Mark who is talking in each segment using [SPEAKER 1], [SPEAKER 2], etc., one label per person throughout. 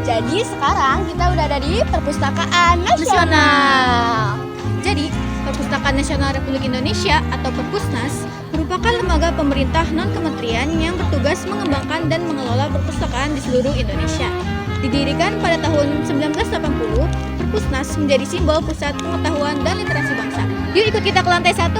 [SPEAKER 1] Jadi sekarang kita udah ada di Perpustakaan Nasional.
[SPEAKER 2] Jadi, Perpustakaan Nasional Republik Indonesia atau Perpusnas merupakan lembaga pemerintah non-kementerian yang bertugas mengembangkan dan mengelola perpustakaan di seluruh Indonesia. Didirikan pada tahun 1980, Perpusnas menjadi simbol pusat pengetahuan dan literasi bangsa. Yuk ikut kita ke lantai 1.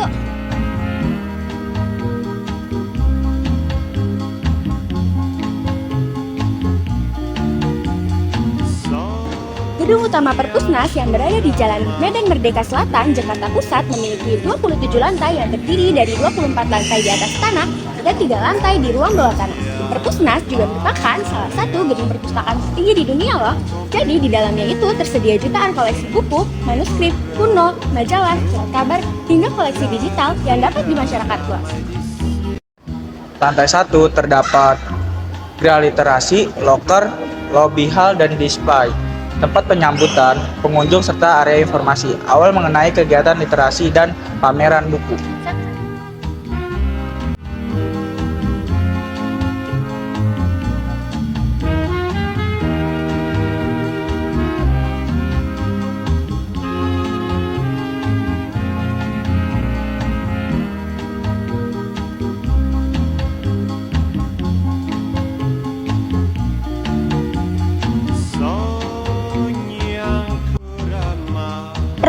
[SPEAKER 1] Gedung utama Perpusnas yang berada di Jalan Medan Merdeka Selatan, Jakarta Pusat memiliki 27 lantai yang terdiri dari 24 lantai di atas tanah dan 3 lantai di ruang bawah tanah. Perpusnas juga merupakan salah satu gedung perpustakaan tertinggi di dunia loh. Jadi di dalamnya itu tersedia jutaan koleksi buku, manuskrip, kuno, majalah, surat kabar, hingga koleksi digital yang dapat di masyarakat luas.
[SPEAKER 3] Lantai 1 terdapat gerai literasi, loker, lobby hall, dan display. Tempat penyambutan pengunjung serta area informasi awal mengenai kegiatan literasi dan pameran buku.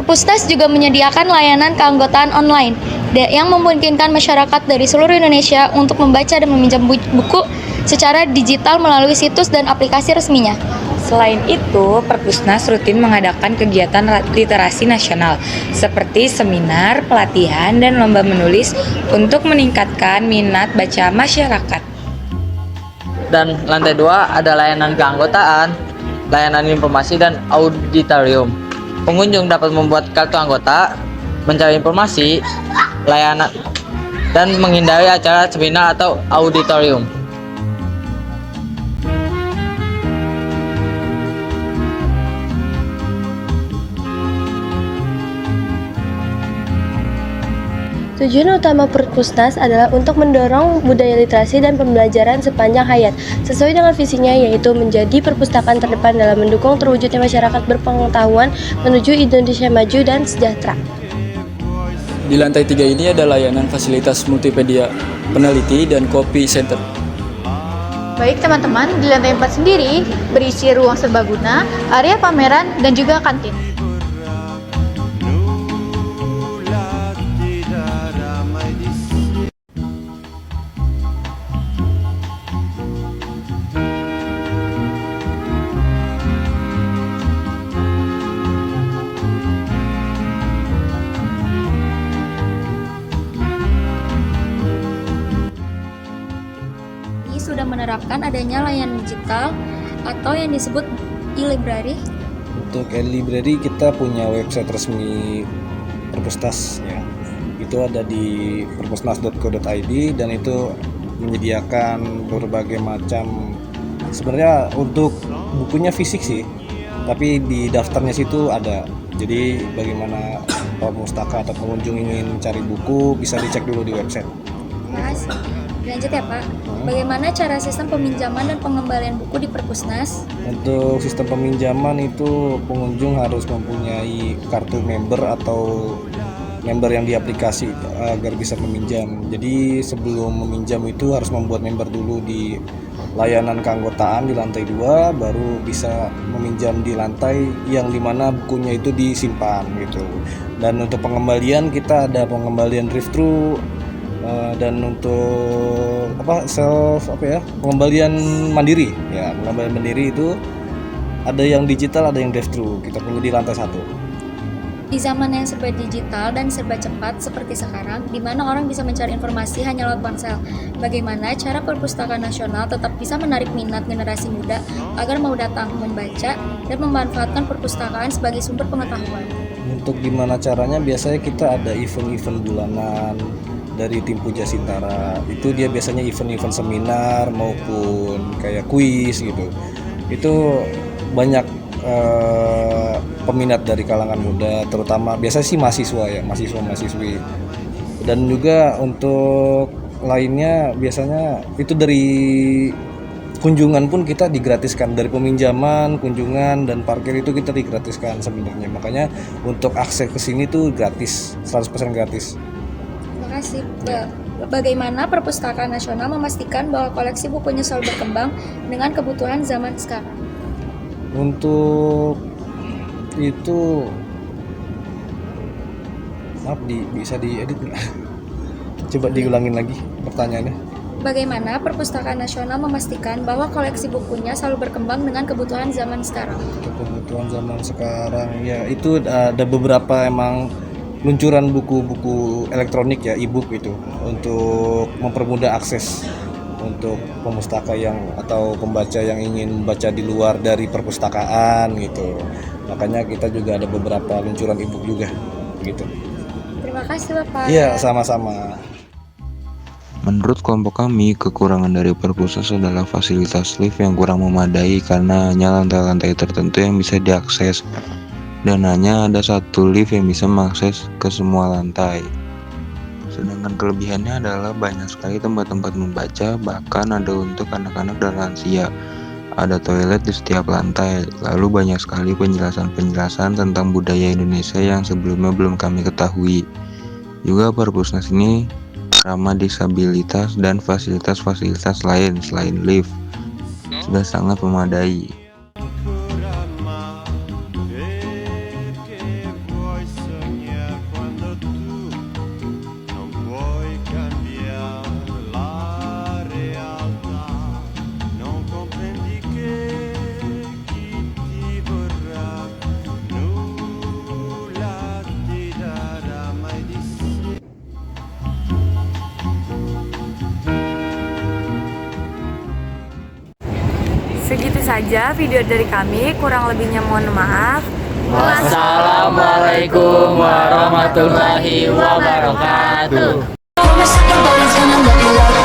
[SPEAKER 4] Perpusnas juga menyediakan layanan keanggotaan online yang memungkinkan masyarakat dari seluruh Indonesia untuk membaca dan meminjam buku secara digital melalui situs dan aplikasi resminya.
[SPEAKER 5] Selain itu, Perpusnas rutin mengadakan kegiatan literasi nasional seperti seminar, pelatihan, dan lomba menulis untuk meningkatkan minat baca masyarakat.
[SPEAKER 6] Dan lantai 2 ada layanan keanggotaan, layanan informasi, dan auditorium. Pengunjung dapat membuat kartu anggota, mencari informasi, layanan, dan menghindari acara seminar atau auditorium.
[SPEAKER 7] Tujuan utama Perpusnas adalah untuk mendorong budaya literasi dan pembelajaran sepanjang hayat, sesuai dengan visinya yaitu menjadi perpustakaan terdepan dalam mendukung terwujudnya masyarakat berpengetahuan menuju Indonesia maju dan sejahtera.
[SPEAKER 8] Di lantai 3 ini ada layanan fasilitas multimedia, peneliti, dan copy center.
[SPEAKER 2] Baik teman-teman, di lantai 4 sendiri berisi ruang serbaguna, area pameran, dan juga kantin.
[SPEAKER 4] Sudah menerapkan adanya layanan digital atau yang disebut e-library.
[SPEAKER 9] Untuk e-library kita punya website resmi Perpusnas ya. Itu ada di perpusnas.co.id dan itu menyediakan berbagai macam, sebenarnya untuk bukunya fisik sih, tapi di daftarnya situ ada. Jadi bagaimana pemustaka atau pengunjung ingin cari buku bisa dicek dulu di website.
[SPEAKER 4] Mas, lanjut ya Pak. Bagaimana cara sistem peminjaman dan pengembalian buku di Perpusnas?
[SPEAKER 9] Untuk sistem peminjaman itu pengunjung harus mempunyai kartu member atau member yang di aplikasi agar bisa meminjam. Jadi sebelum meminjam itu harus membuat member dulu di layanan keanggotaan di lantai 2, baru bisa meminjam di lantai yang dimana bukunya itu disimpan gitu. Dan untuk pengembalian kita ada pengembalian drive-thru, dan untuk pengembalian mandiri ya. Pengembalian mandiri itu ada yang digital, ada yang drive-thru. Kita punya di lantai 1.
[SPEAKER 4] Di zaman yang serba digital dan serba cepat seperti sekarang, di mana orang bisa mencari informasi hanya lewat ponsel, bagaimana cara perpustakaan nasional tetap bisa menarik minat generasi muda agar mau datang membaca dan memanfaatkan perpustakaan sebagai sumber pengetahuan?
[SPEAKER 9] Untuk gimana caranya, biasanya kita ada event-event bulanan dari tim Puja Sintara. Itu dia biasanya event-event seminar maupun kayak kuis gitu. Itu banyak peminat dari kalangan muda, terutama biasanya sih mahasiswa ya, mahasiswa-mahasiswi. Dan juga untuk lainnya biasanya itu dari kunjungan pun kita digratiskan, dari peminjaman, kunjungan, dan parkir itu kita digratiskan sebenarnya. Makanya untuk akses ke sini tuh gratis, 100% gratis.
[SPEAKER 4] Terima kasih. Bagaimana Perpustakaan Nasional memastikan bahwa koleksi bukunya selalu berkembang dengan kebutuhan zaman sekarang?
[SPEAKER 9] Untuk itu, maaf, bisa diedit nggak? Coba diulangin lagi pertanyaannya.
[SPEAKER 4] Bagaimana Perpustakaan Nasional memastikan bahwa koleksi bukunya selalu berkembang dengan kebutuhan zaman sekarang?
[SPEAKER 9] Untuk kebutuhan zaman sekarang, ya itu ada beberapa emang luncuran buku-buku elektronik ya, e-book itu, untuk mempermudah akses untuk pemustaka atau pembaca yang ingin baca di luar dari perpustakaan gitu. Makanya kita juga ada beberapa luncuran e-book juga gitu.
[SPEAKER 4] Terima kasih Bapak.
[SPEAKER 9] Iya, sama-sama.
[SPEAKER 10] Menurut kelompok kami, kekurangan dari perpustas adalah fasilitas lift yang kurang memadai karena hanya lantai-lantai tertentu yang bisa diakses dan hanya ada satu lift yang bisa mengakses ke semua lantai. Sedangkan kelebihannya adalah banyak sekali tempat-tempat membaca, bahkan ada untuk anak-anak dan lansia. Ada toilet di setiap lantai, lalu banyak sekali penjelasan-penjelasan tentang budaya Indonesia yang sebelumnya belum kami ketahui. Juga perpusnas ini ramah disabilitas dan fasilitas-fasilitas lain selain lift sudah sangat memadai.
[SPEAKER 5] Segitu saja video dari kami, kurang lebihnya mohon maaf.
[SPEAKER 6] Wassalamualaikum warahmatullahi wabarakatuh.
[SPEAKER 11] All my second buddies gonna let me love